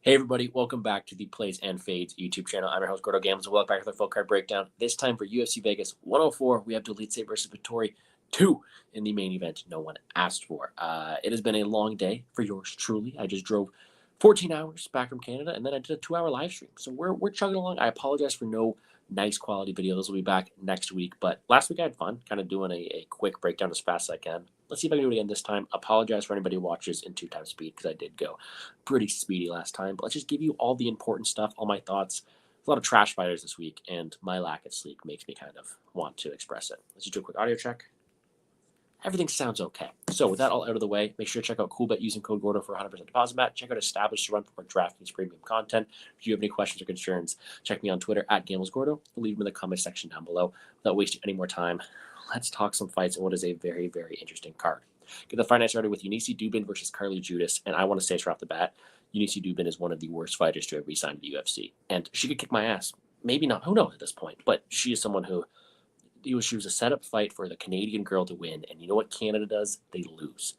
Hey everybody, welcome back to the Plays and Fades YouTube channel. I'm your host, Gordo Gambles, and welcome back to the full card breakdown. This time for UFC Vegas 104, we have Dolidze versus Vettori 2 in the main event no one asked for. It has been a long day for yours truly. I just drove 14 hours back from Canada, and then I did a 2-hour live stream. So we're chugging along. I apologize for no nice quality videos. We'll be back next week, but last week I had fun, kind of doing a quick breakdown as fast as I can. Let's see if I can do it again this time. Apologize for anybody who watches in 2x speed because I did go pretty speedy last time. But let's just give you all the important stuff, all my thoughts. A lot of trash fighters this week, and my lack of sleep makes me kind of want to express it. Let's just do a quick audio check. Everything sounds okay. So with that all out of the way, make sure to check out CoolBet using code Gordo for 100% deposit match. Check out Established to run for more DraftKings premium content. If you have any questions or concerns, check me on Twitter at GamblesGordo. Leave them in the comment section down below. Without wasting any more time, let's talk some fights and what is a very, very interesting card. Get the fight night started with Eunice Dubin versus Carly Judas, and I want to say straight off the bat, Eunice Dubin is one of the worst fighters to ever be signed to the UFC, and she could kick my ass. Maybe not, who knows at this point, but she is someone who she was a setup fight for the Canadian girl to win, and you know what Canada does? They lose,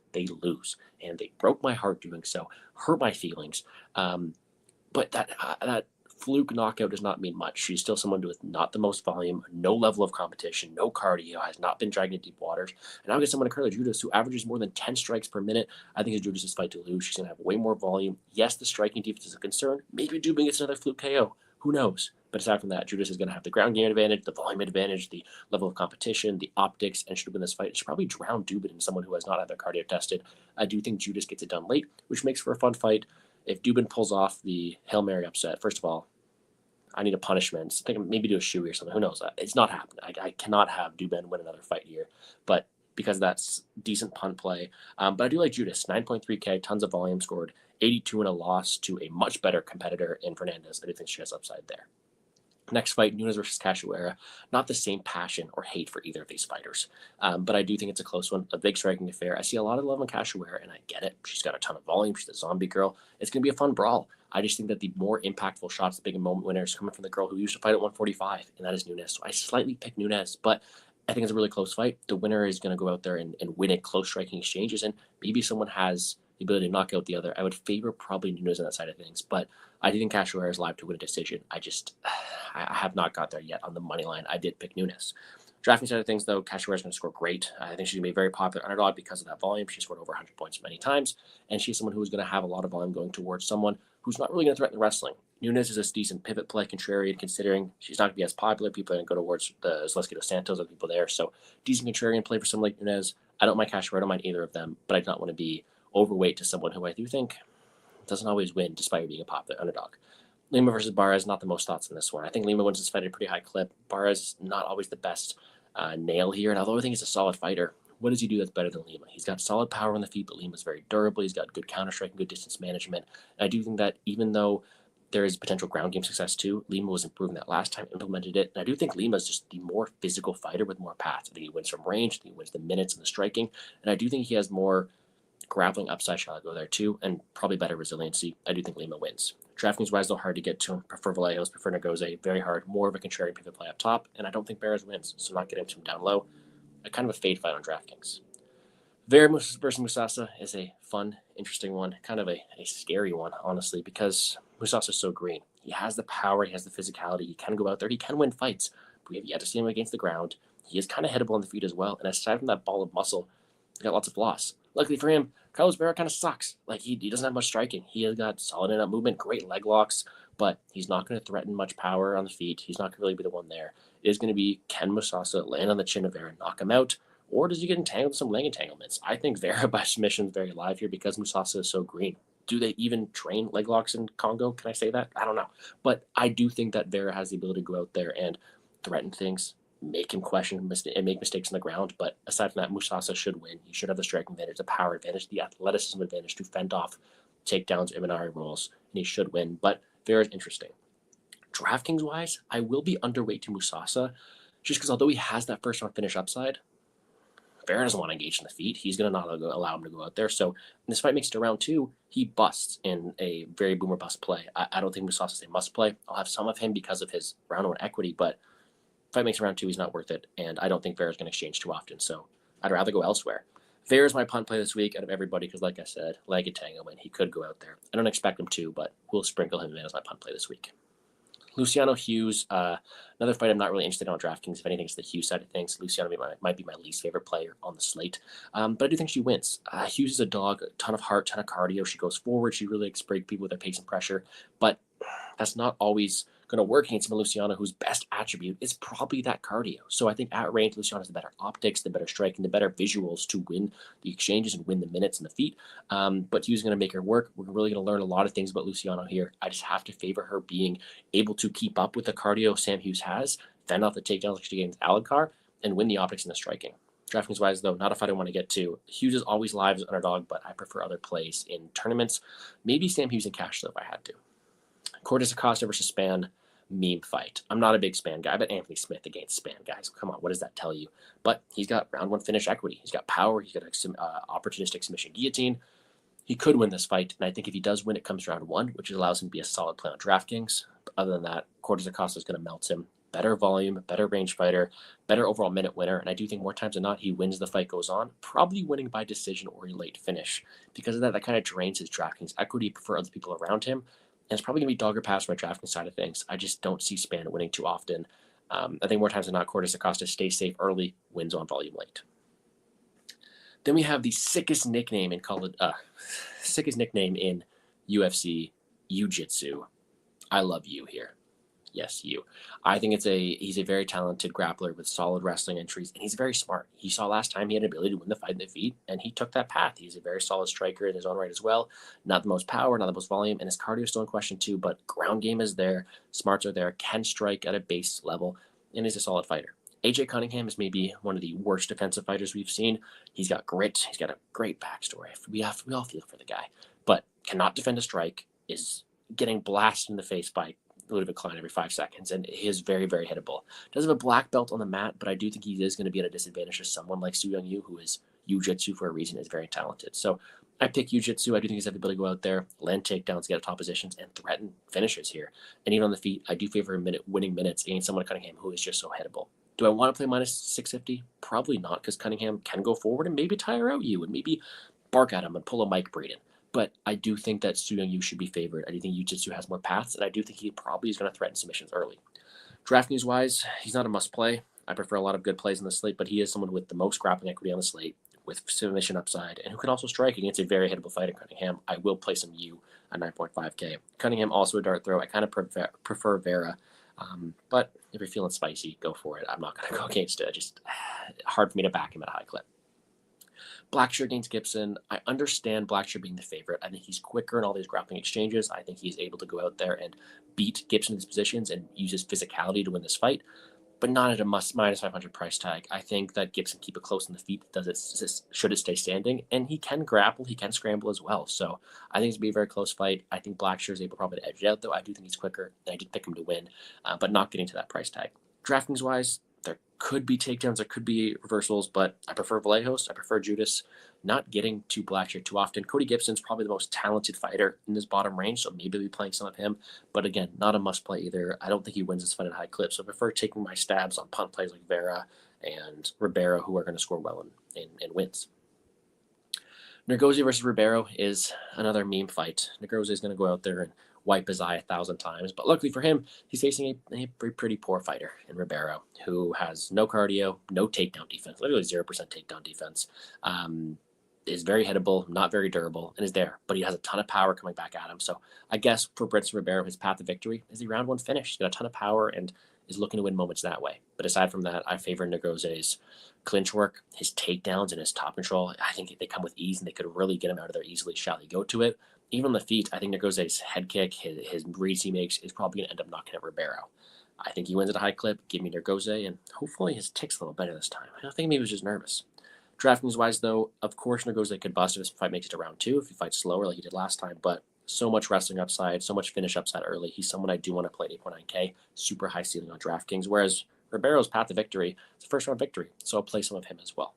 and they broke my heart doing so, hurt my feelings. But that fluke knockout does not mean much. She's still someone with not the most volume, no level of competition, no cardio, has not been dragged into deep waters. And now get someone like Carly Judas who averages more than 10 strikes per minute. I think it's Judas' fight to lose. She's going to have way more volume. Yes, the striking defense is a concern. Maybe Dubin gets another fluke KO. Who knows? But aside from that, Judas is going to have the ground game advantage, the volume advantage, the level of competition, the optics, and should win this fight. She probably drown Dubin in someone who has not had their cardio tested. I do think Judas gets it done late, which makes for a fun fight. If Dubin pulls off the Hail Mary upset, first of all, I need a punishment. I think maybe do a shoey or something. Who knows? It's not happening. I cannot have Dubin win another fight here. But because that's decent punt play. But I do like Judas. 9.3K, tons of volume, scored 82 in a loss to a much better competitor in Fernandez. I do think she has upside there. Next fight, Nunes versus Cachoeira. Not the same passion or hate for either of these fighters. But I do think it's a close one, a big striking affair. I see a lot of love on Cachoeira, and I get it. She's got a ton of volume. She's a zombie girl. It's going to be a fun brawl. I just think that the more impactful shots, the big moment winners, coming from the girl who used to fight at 145, and that is Nunes. So I slightly pick Nunes, but I think it's a really close fight. The winner is going to go out there and win it close striking exchanges, and maybe someone has the ability to knock out the other. I would favor probably Nunes on that side of things, but I do think Cachoeira is live to win a decision. I have not got there yet on the money line. I did pick Nunes. Drafting side of things, though, Cachoeira is going to score great. I think she's going to be a very popular underdog because of that volume. She scored over 100 points many times, and she's someone who is going to have a lot of volume going towards someone who's not really going to threaten wrestling. Nunes is a decent pivot play, contrarian, considering she's not going to be as popular. People are going to go towards the Zaleski dos Santos, other people there. So decent contrarian play for someone like Nunes. I don't mind Cachoeira, I don't mind either of them, but I do not want to be overweight to someone who I do think doesn't always win despite being a popular underdog. Lima versus Barres, not the most thoughts in this one. I think Lima wins this fight at a pretty high clip. Barres not always the best nail here, and although I think he's a solid fighter, what does he do that's better than Lima? He's got solid power on the feet, but Lima's very durable. He's got good counter-strike and good distance management. And I do think that even though there is potential ground game success too, Lima was improving that last time, implemented it. And I do think Lima's just the more physical fighter with more paths. I think he wins from range, I think he wins the minutes and the striking, and I do think he has more grappling upside shot go there too, and probably better resiliency. I do think Lima wins. DraftKings wise, though, hard to get to him. Prefer Vallejos, prefer Ngozi, very hard. More of a contrarian pivot play up top, and I don't think Barres wins, so not getting to him down low. A kind of a fade fight on DraftKings. Vera versus Musasa is a fun, interesting one, kind of a scary one, honestly, because Musasa's so green. He has the power, he has the physicality, he can go out there, he can win fights. But we have yet to see him against the ground. He is kind of hittable on the feet as well, and aside from that ball of muscle, he's got lots of floss. Luckily for him, Carlos Vera kind of sucks. Like, he doesn't have much striking. He has got solid in-up movement, great leg locks, but he's not going to threaten much power on the feet. He's not going to really be the one there. It is going to be, can Musasa land on the chin of Vera and knock him out, or does he get entangled in some leg entanglements? I think Vera by submission is very live here because Musasa is so green. Do they even train leg locks in Congo? Can I say that? I don't know. But I do think that Vera has the ability to go out there and threaten things, make him question and make mistakes on the ground. But aside from that, Musasa should win. He should have the striking advantage, the power advantage, the athleticism advantage to fend off takedowns, Imanari rolls, and he should win. But Vera's interesting. DraftKings-wise, I will be underweight to Musasa just because although he has that first-round finish upside, Vera doesn't want to engage in the feet. He's going to not allow him to go out there. So this fight makes it to round 2. He busts in a very boomer bust play. I don't think Musasa's a must play. I'll have some of him because of his round 1 equity, but if fight makes it round 2, he's not worth it. And I don't think Vera's going to exchange too often. So I'd rather go elsewhere. Vera's my punt play this week out of everybody because, like I said, Leg Tango, when he could go out there. I don't expect him to, but we'll sprinkle him in as my punt play this week. Luciano Hughes, another fight I'm not really interested in on DraftKings. If anything, it's the Hughes side of things. Luciano might be my least favorite player on the slate, but I do think she wins. Hughes is a dog, a ton of heart, ton of cardio. She goes forward. She really likes to break people with her pace and pressure, but that's not always going to work against Luciano, whose best attribute is probably that cardio. So I think at range, Luciano has the better optics, the better striking, the better visuals to win the exchanges and win the minutes and the feet. But Hughes is going to make her work. We're really going to learn a lot of things about Luciano here. I just have to favor her being able to keep up with the cardio Sam Hughes has, fend off the takedowns like she did against Alencar, and win the optics and the striking. DraftKings wise, though, not a fight I want to get to. Hughes is always live as an underdog, but I prefer other plays in tournaments. Maybe Sam Hughes in cash, though, if I had to. Cortez Acosta versus Spann, meme fight. I'm not a big Spann guy, but Anthony Smith against Spann, guys. Come on, what does that tell you? But he's got round one finish equity. He's got power. He's got some opportunistic submission guillotine. He could win this fight, and I think if he does win, it comes round one, which allows him to be a solid play on DraftKings. But other than that, Cortez Acosta is going to melt him. Better volume, better range fighter, better overall minute winner, and I do think more times than not he wins the fight goes on, probably winning by decision or a late finish. Because of that, that kind of drains his DraftKings equity for other people around him. And it's probably going to be dog or pass for my DraftKings side of things. I just don't see Spann winning too often. I think more times than not, Cortez Acosta stays safe early, wins on volume late. Then we have the sickest nickname in UFC Jiu-Jitsu. I love you here. Yes, you. I think he's a very talented grappler with solid wrestling entries, and he's very smart. He saw last time he had an ability to win the fight in the feet, and he took that path. He's a very solid striker in his own right as well. Not the most power, not the most volume, and his cardio is still in question too, but ground game is there, smarts are there, can strike at a base level, and he's a solid fighter. AJ Cunningham is maybe one of the worst defensive fighters we've seen. He's got grit. He's got a great backstory. We all feel for the guy, but cannot defend a strike, is getting blasted in the face by Ludwig Klein every 5 seconds, and he is very, very hittable. Does have a black belt on the mat, but I do think he is going to be at a disadvantage to someone like Su Young Yu, who is Jiu-Jitsu for a reason, is very talented. So I pick Jiu-Jitsu. I do think he's have the ability to go out there, land takedowns, get at top positions, and threaten finishes here. And even on the feet, I do favor winning minutes against someone like Cunningham, who is just so hittable. Do I want to play minus 650? Probably not, because Cunningham can go forward and maybe tire out you and maybe bark at him and pull a Mike Braden. But I do think that Su Young Yu should be favored. I do think Jiu-Jitsu has more paths, and I do think he probably is going to threaten submissions early. DraftKings-wise, he's not a must-play. I prefer a lot of good plays on the slate, but he is someone with the most grappling equity on the slate, with submission upside, and who can also strike against a very hittable fighter, Cunningham. I will play some Yu at 9.5K. Cunningham also a dart throw. I kind of prefer Vera, but if you're feeling spicy, go for it. I'm not going to go against it. Just hard for me to back him at a high clip. Blackshear against Gibson. I understand Blackshear being the favorite. I think he's quicker in all these grappling exchanges. I think he's able to go out there and beat Gibson in his positions and use his physicality to win this fight, but not at a minus 500 price tag. I think that Gibson keep it close in the feet, should it stay standing, and he can grapple, he can scramble as well. So I think it's going to be a very close fight. I think Blackshear is able probably to edge it out, though. I do think he's quicker, and I did pick him to win, but not getting to that price tag. DraftKings-wise, there could be takedowns, there could be reversals, but I prefer Vallejos, I prefer Judas. Not getting to Blackshear too often. Cody Gibson's probably the most talented fighter in this bottom range, so maybe I'll be playing some of him. But again, not a must play either. I don't think he wins this fight at high clip, so I prefer taking my stabs on punt plays like Vera and Ribeiro, who are going to score well in wins. Nergozi versus Ribeiro is another meme fight. Nergozi is going to go out there and wipe his eye 1,000 times. But luckily for him, he's facing a pretty poor fighter in Ribeiro, who has no cardio, no takedown defense, literally 0% takedown defense. Is very hittable, not very durable, and is there. But he has a ton of power coming back at him. So I guess for Brett Ribeiro, his path to victory is the round one finish. He's got a ton of power and is looking to win moments that way. But aside from that, I favor Nergozi's clinch work, his takedowns, and his top control. I think they come with ease, and they could really get him out of there easily, shall he go to it. Even on the feet, I think Nergozi's head kick, his reads he makes, is probably going to end up knocking out Ribeiro. I think he wins at a high clip. Give me Nergozi, and hopefully his tick's a little better this time. I think maybe he was just nervous. DraftKings-wise, though, of course, Nergozi could bust if this fight makes it to round 2, if he fights slower like he did last time, but so much wrestling upside, so much finish upside early. He's someone I do want to play at 8.9K, super high ceiling on DraftKings, whereas Ribeiro's path to victory is a first-round victory, so I'll play some of him as well.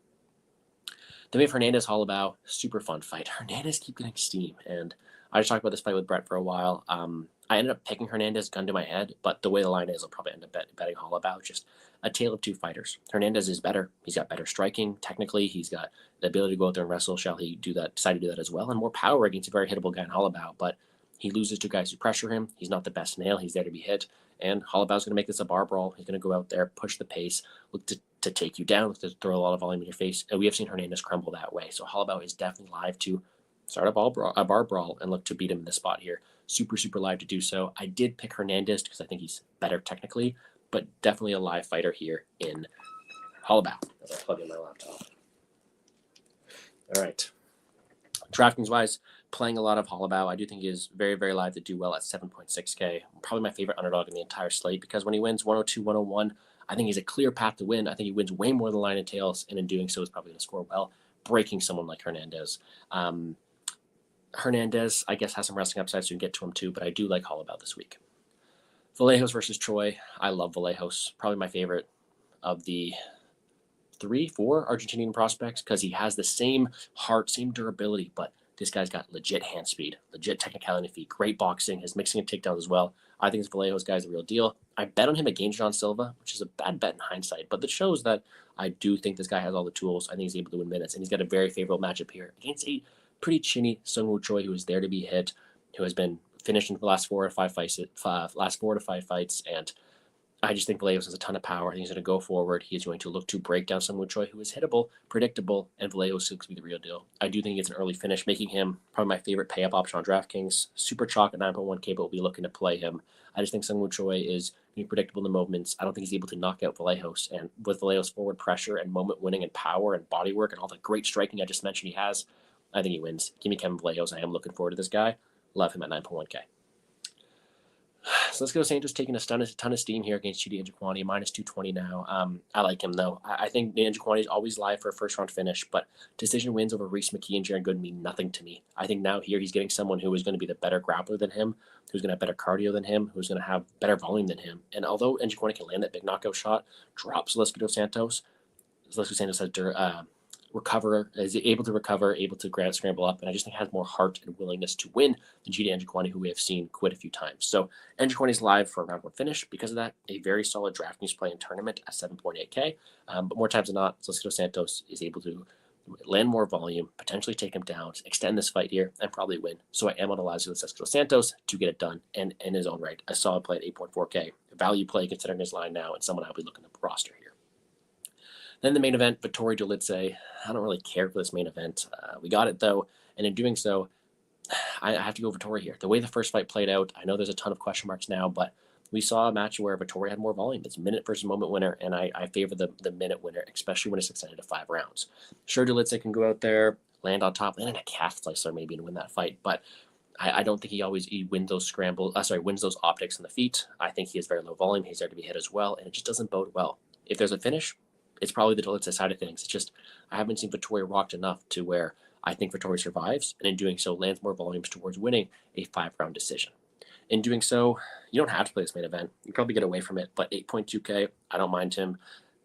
Then we have Hernandez Holloway, super fun fight. Hernandez keep getting steam, and I just talked about this fight with Brett for a while. I ended up picking Hernandez, gun to my head, but the way the line is, I'll probably end up betting Holloway. Just a tale of two fighters. Hernandez is better. He's got better striking. Technically, he's got the ability to go out there and wrestle. Shall he do that? Decide to do that as well? And more power against a very hittable guy in Holloway. But he loses to guys who pressure him. He's not the best nail. He's there to be hit. And Holloway's going to make this a bar brawl. He's going to go out there, push the pace, look to take you down, look to throw a lot of volume in your face. And we have seen Hernandez crumble that way. So Holloway is definitely live to start a bar brawl and look to beat him in this spot here. Super, super live to do so. I did pick Hernandez because I think he's better technically, but definitely a live fighter here in Holloway as I plug in my laptop. All right. DraftKings-wise, playing a lot of Holloway. I do think he is very, very live to do well at 7.6K. Probably my favorite underdog in the entire slate because when he wins 102, 101, I think he's a clear path to win. I think he wins way more than line and tails, and in doing so, he's probably going to score well, breaking someone like Hernandez. Hernandez, I guess, has some wrestling upside, so you can get to him too, but I do like Holloway this week. Vallejos versus Troy. I love Vallejos. Probably my favorite of the 3-4 Argentinian prospects because he has the same heart, same durability, but this guy's got legit hand speed, legit technicality in feet, great boxing, his mixing and takedowns as well. I think this Vallejos guy's the real deal. I bet on him against John Silva, which is a bad bet in hindsight, but it shows that I do think this guy has all the tools. I think he's able to win minutes, and he's got a very favorable matchup here against a pretty chinny Sungwoo Choi who is there to be hit, who has been finished in the last 4 to 5 fights, and I just think Vallejos has a ton of power. I think he's going to go forward. He is going to look to break down Sungwoo Choi, who is hittable, predictable, and Vallejos looks to be the real deal. I do think he gets an early finish, making him probably my favorite pay-up option on DraftKings. Super chalk at 9.1K, but we'll be looking to play him. I just think Sungwoo Choi is predictable in the movements. I don't think he's able to knock out Vallejos, and with Vallejos' forward pressure and moment winning and power and body work and all the great striking I just mentioned he has, I think he wins. Give me Kevin Vallejos. I am looking forward to this guy. Love him at 9.1K. So let's go Santos taking a ton of steam here against Chidi Njokuani, minus 220 now. I like him, though. I think Njokuani is always live for a first-round finish, but decision wins over Reese McKee and Jaron Good mean nothing to me. I think now here he's getting someone who is going to be the better grappler than him, who's going to have better cardio than him, who's going to have better volume than him. And although Njokuani can land that big knockout shot, drops Zaleski dos Santos has is able to recover, able to scramble up, and I just think has more heart and willingness to win than Chidi Njokuani, who we have seen quit a few times. So Njokuani's live for a round 1 finish. Because of that, a very solid DraftKings play in tournament at 7.8K. But more times than not, Zaleski dos Santos is able to land more volume, potentially take him down, extend this fight here, and probably win. So I am on Zaleski dos Santos to get it done, and in his own right, a solid play at 8.4K. A value play considering his line now, and someone I'll be looking to roster here. Then the main event, Vettori Dolidze. I don't really care for this main event. We got it, though, and in doing so, I have to go Vettori here. The way the first fight played out, I know there's a ton of question marks now, but we saw a match where Vettori had more volume. It's minute versus moment winner, and I favor the minute winner, especially when it's extended to 5 rounds. Sure, Dolidze can go out there, land on top, land in a calf slicer maybe and win that fight, but I don't think he wins those wins those optics in the feet. I think he has very low volume. He's there to be hit as well, and it just doesn't bode well. If there's a finish, it's probably the Dolidze side of things. It's just I haven't seen Vettori rocked enough to where I think Vettori survives, and in doing so, lands more volumes towards winning a 5-round decision. In doing so, you don't have to play this main event. You probably get away from it, but 8.2K, I don't mind him.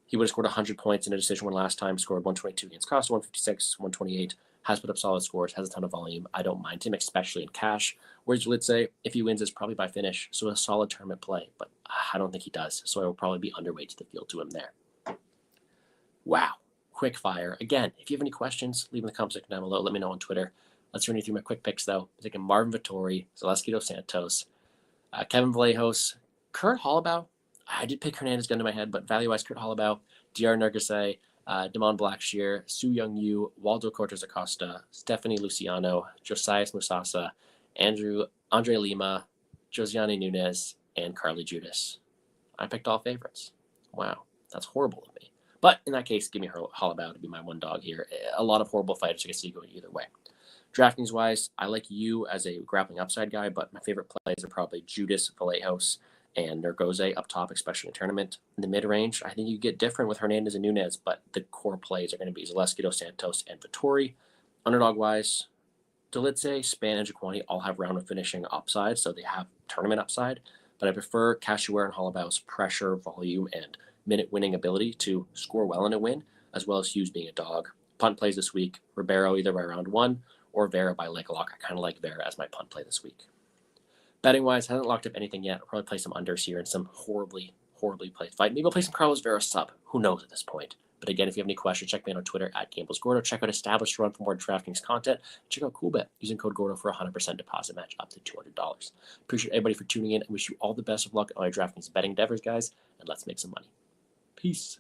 He would have scored 100 points in a decision win last time, scored 122 against Costa, 156, 128, has put up solid scores, has a ton of volume. I don't mind him, especially in cash. Whereas Dolidze, if he wins, it's probably by finish, so a solid tournament play, but I don't think he does, so I will probably be underweight to the field to him there. Wow. Quick fire. Again, if you have any questions, leave in the comment section down below. Let me know on Twitter. Let's run you through my quick picks, though. I'm taking Marvin Vettori, Zaleski dos Santos, Kevin Vallejos, Kurt Holloway. I did pick Hernandez gun to my head, but value-wise, Kurt Holloway, DR Nergase, Damon Blackshear, Su Young Yu, Waldo Cortez Acosta, Stephanie Luciano, Josias Musasa, Andre Lima, Josiane Nunes, and Carly Judas. I picked all favorites. Wow, that's horrible of me. But in that case, give me Holloway to be my one dog here. A lot of horrible fighters I can see going either way. DraftKings-wise, I like you as a grappling upside guy, but my favorite plays are probably Judas, Vallejos, and Nergose up top, especially in tournament. In the mid-range, I think you get different with Hernandez and Nunes, but the core plays are going to be Zaleski dos Santos and Vettori. Underdog-wise, Dolidze, Span, and Njokuani all have round of finishing upside, so they have tournament upside, but I prefer Cachoeira and Holloway's pressure, volume, and minute winning ability to score well in a win, as well as Hughes being a dog. Punt plays this week, Ribeiro either by round 1 or Vera by leg lock. I kind of like Vera as my punt play this week. Betting wise, haven't locked up anything yet. I'll probably play some unders here and some horribly, horribly placed fight. Maybe I'll play some Carlos Vera sub. Who knows at this point? But again, if you have any questions, check me out on Twitter at GamblesGordo. Check out Established Run for more DraftKings content. Check out CoolBet using code Gordo for a 100% deposit match up to $200. Appreciate everybody for tuning in and wish you all the best of luck on your DraftKings betting endeavors, guys. And let's make some money. Peace.